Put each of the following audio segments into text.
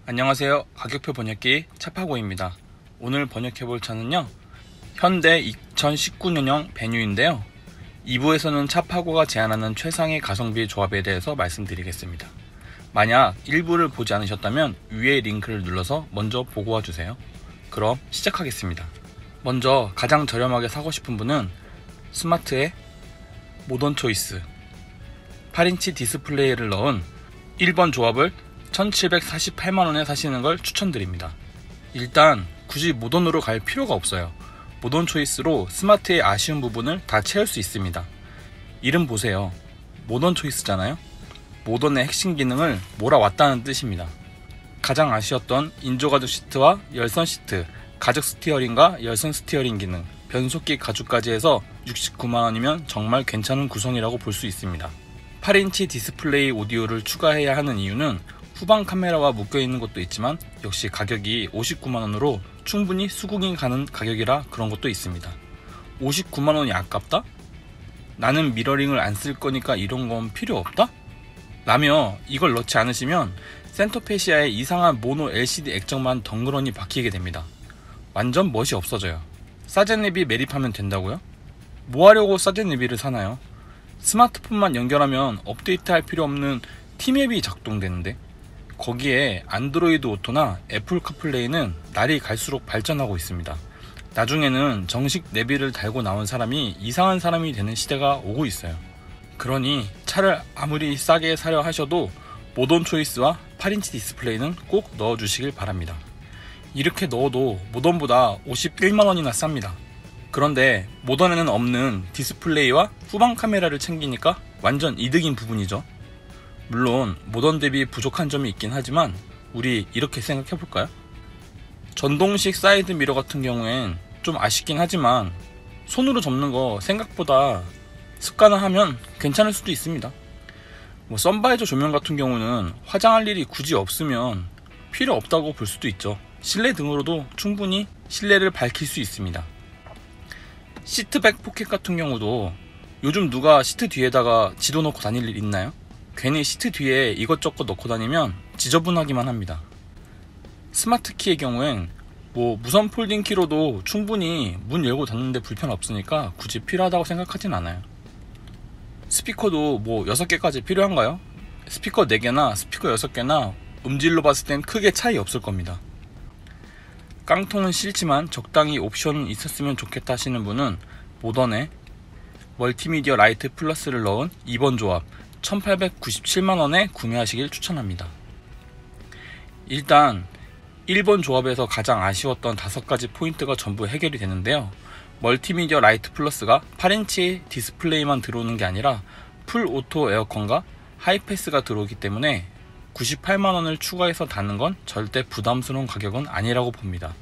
안녕하세요. 가격표 번역기 차파고입니다. 오늘 번역해볼 차는요, 현대 2019년형 베뉴인데요. 2부에서는 차파고가 제안하는 최상의 가성비 조합에 대해서 말씀드리겠습니다. 만약 1부를 보지 않으셨다면 위에 링크를 눌러서 먼저 보고 와주세요. 그럼 시작하겠습니다. 먼저 가장 저렴하게 사고 싶은 분은 스마트의 모던 초이스 8인치 디스플레이를 넣은 1번 조합을 1748만원에 사시는 걸 추천드립니다. 일단 굳이 모던으로 갈 필요가 없어요. 모던 초이스로 스마트의 아쉬운 부분을 다 채울 수 있습니다. 이름 보세요. 모던 초이스잖아요. 모던의 핵심 기능을 몰아왔다는 뜻입니다. 가장 아쉬웠던 인조가죽 시트와 열선 시트, 가죽 스티어링과 열선 스티어링 기능, 변속기 가죽까지 해서 69만원이면 정말 괜찮은 구성이라고 볼 수 있습니다. 8인치 디스플레이 오디오를 추가해야 하는 이유는 후방 카메라와 묶여있는 것도 있지만 역시 가격이 59만원으로 충분히 수긍이 가는 가격이라 그런 것도 있습니다. 59만원이 아깝다? 나는 미러링을 안 쓸 거니까 이런 건 필요 없다? 라며 이걸 넣지 않으시면 센터페시아에 이상한 모노 LCD 액정만 덩그러니 박히게 됩니다. 완전 멋이 없어져요. 사제네비 매립하면 된다고요? 뭐하려고 사제네비를 사나요? 스마트폰만 연결하면 업데이트할 필요 없는 티맵이 작동되는데, 거기에 안드로이드 오토나 애플 카플레이는 날이 갈수록 발전하고 있습니다. 나중에는 정식 내비를 달고 나온 사람이 이상한 사람이 되는 시대가 오고 있어요. 그러니 차를 아무리 싸게 사려 하셔도 모던 초이스와 8인치 디스플레이는 꼭 넣어주시길 바랍니다. 이렇게 넣어도 모던보다 51만원이나 쌉니다. 그런데 모던에는 없는 디스플레이와 후방 카메라를 챙기니까 완전 이득인 부분이죠. 물론 모던 대비 부족한 점이 있긴 하지만 우리 이렇게 생각해볼까요? 전동식 사이드 미러 같은 경우엔 좀 아쉽긴 하지만 손으로 접는 거 생각보다 습관화하면 괜찮을 수도 있습니다. 선바이저 조명 같은 경우는 화장할 일이 굳이 없으면 필요 없다고 볼 수도 있죠. 실내 등으로도 충분히 실내를 밝힐 수 있습니다. 시트백 포켓 같은 경우도 요즘 누가 시트 뒤에다가 지도 넣고 다닐 일 있나요? 괜히 시트 뒤에 이것저것 넣고 다니면 지저분하기만 합니다. 스마트 키의 경우엔 무선 폴딩 키로도 충분히 문 열고 닫는데 불편 없으니까 굳이 필요하다고 생각하진 않아요. 스피커도 6개까지 필요한가요? 스피커 4개나 스피커 6개나 음질로 봤을 땐 크게 차이 없을 겁니다. 깡통은 싫지만 적당히 옵션은 있었으면 좋겠다 하시는 분은 모던에 멀티미디어 라이트 플러스를 넣은 2번 조합 1897만원에 구매하시길 추천합니다. 일단 1번 조합에서 가장 아쉬웠던 5가지 포인트가 전부 해결이 되는데요. 멀티미디어 라이트 플러스가 8인치 디스플레이만 들어오는 게 아니라 풀 오토 에어컨과 하이패스가 들어오기 때문에 98만원을 추가해서 다는 건 절대 부담스러운 가격은 아니라고 봅니다.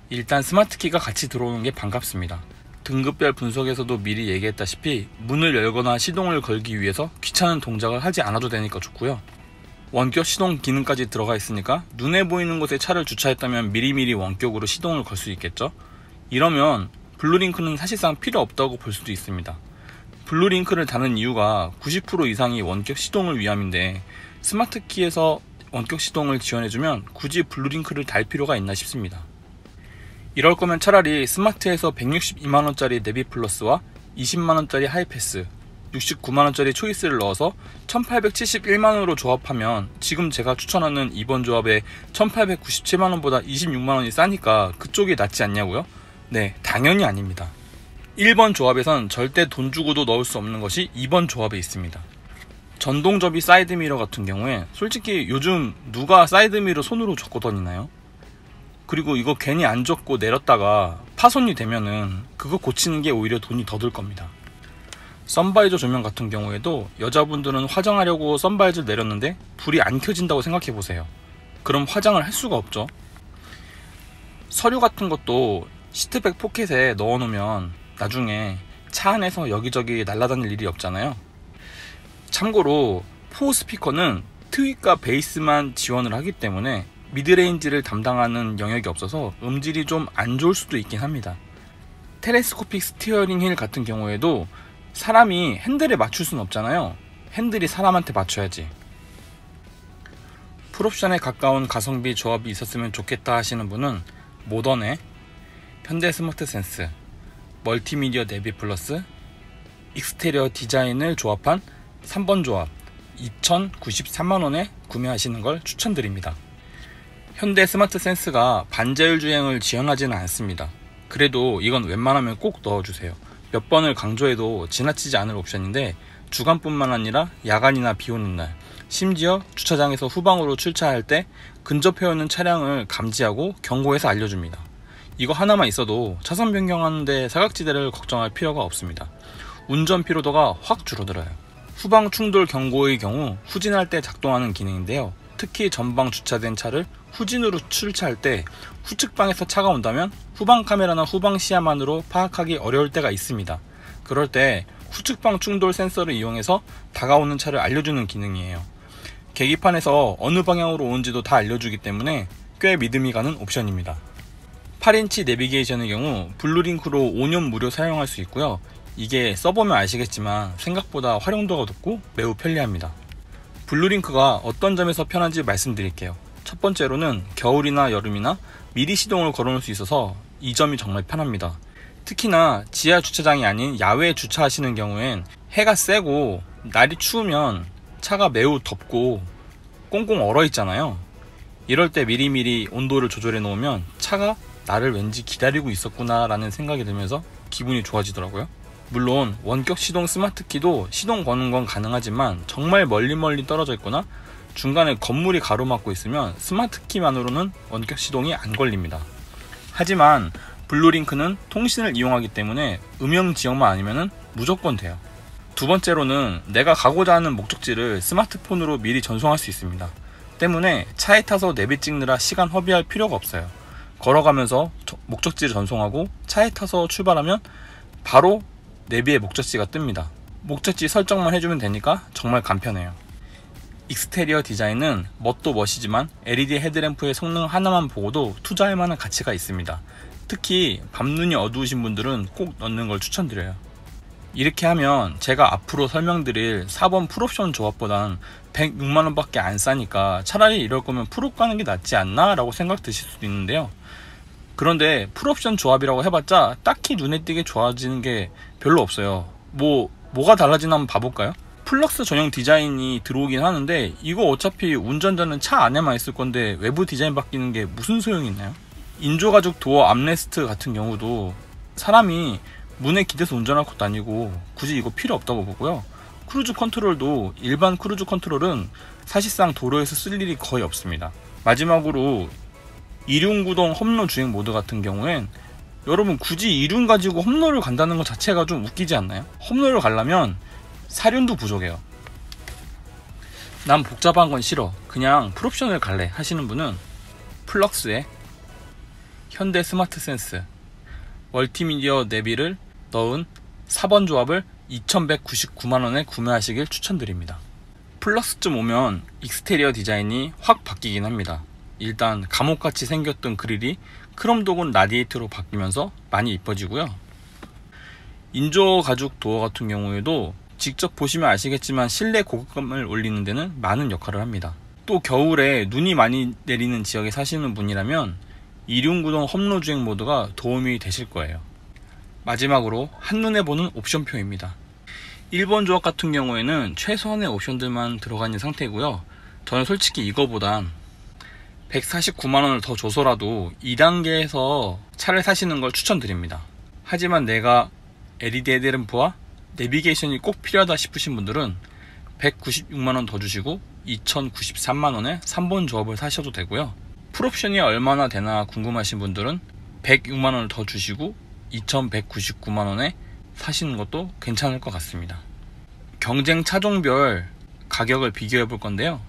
일단 스마트키가 같이 들어오는 게 반갑습니다. 등급별 분석에서도 미리 얘기했다시피 문을 열거나 시동을 걸기 위해서 귀찮은 동작을 하지 않아도 되니까 좋고요. 원격 시동 기능까지 들어가 있으니까 눈에 보이는 곳에 차를 주차했다면 미리미리 원격으로 시동을 걸 수 있겠죠. 이러면 블루링크는 사실상 필요 없다고 볼 수도 있습니다. 블루링크를 다는 이유가 90% 이상이 원격 시동을 위함인데 스마트키에서 원격 시동을 지원해주면 굳이 블루링크를 달 필요가 있나 싶습니다. 이럴 거면 차라리 스마트에서 162만원짜리 내비 플러스와 20만원짜리 하이패스, 69만원짜리 초이스를 넣어서 1871만원으로 조합하면 지금 제가 추천하는 2번 조합에 1897만원보다 26만원이 싸니까 그쪽이 낫지 않냐고요? 네, 당연히 아닙니다. 1번 조합에선 절대 돈 주고도 넣을 수 없는 것이 2번 조합에 있습니다. 전동접이 사이드미러 같은 경우에 솔직히 요즘 누가 사이드미러 손으로 접고 다니나요? 그리고 이거 괜히 안 접고 내렸다가 파손이 되면은 그거 고치는 게 오히려 돈이 더 들 겁니다. 선바이저 조명 같은 경우에도 여자분들은 화장하려고 선바이저를 내렸는데 불이 안 켜진다고 생각해보세요. 그럼 화장을 할 수가 없죠. 서류 같은 것도 시트백 포켓에 넣어놓으면 나중에 차 안에서 여기저기 날아다닐 일이 없잖아요. 참고로 4 스피커는 트윗과 베이스만 지원을 하기 때문에 미드레인지를 담당하는 영역이 없어서 음질이 좀 안 좋을 수도 있긴 합니다. 텔레스코픽 스티어링 휠 같은 경우에도 사람이 핸들에 맞출 순 없잖아요. 핸들이 사람한테 맞춰야지. 풀옵션에 가까운 가성비 조합이 있었으면 좋겠다 하시는 분은 모던에 현대 스마트 센스, 멀티미디어 내비 플러스, 익스테리어 디자인을 조합한 3번 조합 2,093만원에 구매하시는 걸 추천드립니다. 현대 스마트 센스가 반자율 주행을 지원하지는 않습니다. 그래도 이건 웬만하면 꼭 넣어주세요. 몇 번을 강조해도 지나치지 않을 옵션인데 주간뿐만 아니라 야간이나 비 오는 날, 심지어 주차장에서 후방으로 출차할 때 근접해오는 차량을 감지하고 경고해서 알려줍니다. 이거 하나만 있어도 차선 변경하는데 사각지대를 걱정할 필요가 없습니다. 운전 피로도가 확 줄어들어요. 후방 충돌 경고의 경우 후진할 때 작동하는 기능인데요. 특히 전방 주차된 차를 후진으로 출차할 때 후측방에서 차가 온다면 후방 카메라나 후방 시야만으로 파악하기 어려울 때가 있습니다. 그럴 때 후측방 충돌 센서를 이용해서 다가오는 차를 알려주는 기능이에요. 계기판에서 어느 방향으로 오는지도 다 알려주기 때문에 꽤 믿음이 가는 옵션입니다. 8인치 내비게이션의 경우 블루링크로 5년 무료 사용할 수 있고요. 이게 써보면 아시겠지만 생각보다 활용도가 높고 매우 편리합니다. 블루링크가 어떤 점에서 편한지 말씀드릴게요. 첫 번째로는 겨울이나 여름이나 미리 시동을 걸어놓을 수 있어서 이 점이 정말 편합니다. 특히나 지하 주차장이 아닌 야외에 주차하시는 경우엔 해가 세고 날이 추우면 차가 매우 덥고 꽁꽁 얼어 있잖아요. 이럴 때 미리미리 온도를 조절해 놓으면 차가 나를 왠지 기다리고 있었구나 라는 생각이 들면서 기분이 좋아지더라고요. 물론 원격 시동 스마트키도 시동 거는 건 가능하지만 정말 멀리 떨어져 있거나 중간에 건물이 가로막고 있으면 스마트키만으로는 원격 시동이 안 걸립니다. 하지만 블루링크는 통신을 이용하기 때문에 음영 지역만 아니면 무조건 돼요. 두 번째로는 내가 가고자 하는 목적지를 스마트폰으로 미리 전송할 수 있습니다. 때문에 차에 타서 내비 찍느라 시간 허비할 필요가 없어요. 걸어가면서 목적지를 전송하고 차에 타서 출발하면 바로 내비에 목적지가 뜹니다. 목적지 설정만 해주면 되니까 정말 간편해요. 익스테리어 디자인은 멋도 멋이지만 LED 헤드램프의 성능 하나만 보고도 투자할 만한 가치가 있습니다. 특히 밤눈이 어두우신 분들은 꼭 넣는 걸 추천드려요. 이렇게 하면 제가 앞으로 설명드릴 4번 풀옵션 조합보단 106만원 밖에 안 싸니까 차라리 이럴 거면 풀옵 가는 게 낫지 않나 라고 생각 드실 수도 있는데요. 그런데 풀옵션 조합이라고 해봤자 딱히 눈에 띄게 좋아지는 게 별로 없어요. 뭐가 달라지나 한번 봐볼까요? 플럭스 전용 디자인이 들어오긴 하는데 이거 어차피 운전자는 차 안에만 있을 건데 외부 디자인 바뀌는 게 무슨 소용이 있나요? 인조가죽 도어 암레스트 같은 경우도 사람이 문에 기대서 운전할 것도 아니고 굳이 이거 필요 없다고 보고요. 크루즈 컨트롤도 일반 크루즈 컨트롤은 사실상 도로에서 쓸 일이 거의 없습니다. 마지막으로 이륜구동 험로 주행 모드 같은 경우엔 여러분 굳이 이륜 가지고 험로를 간다는 것 자체가 좀 웃기지 않나요? 험로를 가려면 사륜도 부족해요. 난 복잡한 건 싫어, 그냥 풀옵션을 갈래 하시는 분은 플럭스에 현대 스마트 센스, 멀티미디어 내비를 넣은 4번 조합을 2,199만원에 구매하시길 추천드립니다. 플러스쯤 오면 익스테리어 디자인이 확 바뀌긴 합니다. 일단 감옥같이 생겼던 그릴이 크롬도군 라디에이터로 바뀌면서 많이 이뻐지고요. 인조 가죽 도어 같은 경우에도 직접 보시면 아시겠지만 실내 고급감을 올리는 데는 많은 역할을 합니다. 또 겨울에 눈이 많이 내리는 지역에 사시는 분이라면 이륜구동 험로 주행 모드가 도움이 되실 거예요. 마지막으로 한눈에 보는 옵션표입니다. 1번 조합 같은 경우에는 최소한의 옵션들만 들어가 있는 상태고요. 저는 솔직히 이거보단 149만원을 더 줘서라도 2단계에서 차를 사시는 걸 추천드립니다. 하지만 내가 LED 헤드램프와 내비게이션이 꼭 필요하다 싶으신 분들은 196만원 더 주시고 2093만원에 3번 조합을 사셔도 되고요. 풀옵션이 얼마나 되나 궁금하신 분들은 106만원을 더 주시고 2199만원에 사시는 것도 괜찮을 것 같습니다. 경쟁 차종별 가격을 비교해 볼 건데요.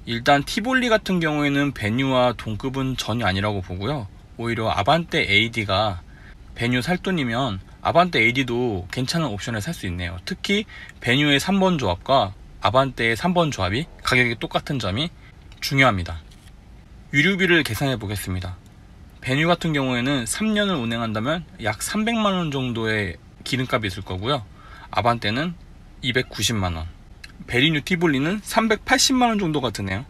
일단 티볼리 같은 경우에는 베뉴와 동급은 전혀 아니라고 보고요. 오히려 아반떼 AD가 베뉴 살 돈이면 아반떼 AD도 괜찮은 옵션을 살 수 있네요. 특히 베뉴의 3번 조합과 아반떼의 3번 조합이 가격이 똑같은 점이 중요합니다. 유류비를 계산해 보겠습니다. 베뉴 같은 경우에는 3년을 운행한다면 약 300만원 정도의 기름값이 있을 거고요. 아반떼는 290만원, 베리뉴 티볼리는 380만원 정도가 드네요.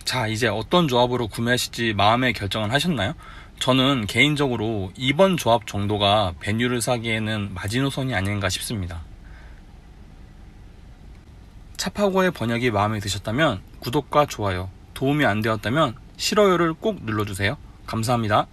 자, 이제 어떤 조합으로 구매하실지 마음의 결정을 하셨나요? 저는 개인적으로 이번 조합 정도가 베뉴를 사기에는 마지노선이 아닌가 싶습니다. 차파고의 번역이 마음에 드셨다면 구독과 좋아요, 도움이 안 되었다면 싫어요를 꼭 눌러주세요. 감사합니다.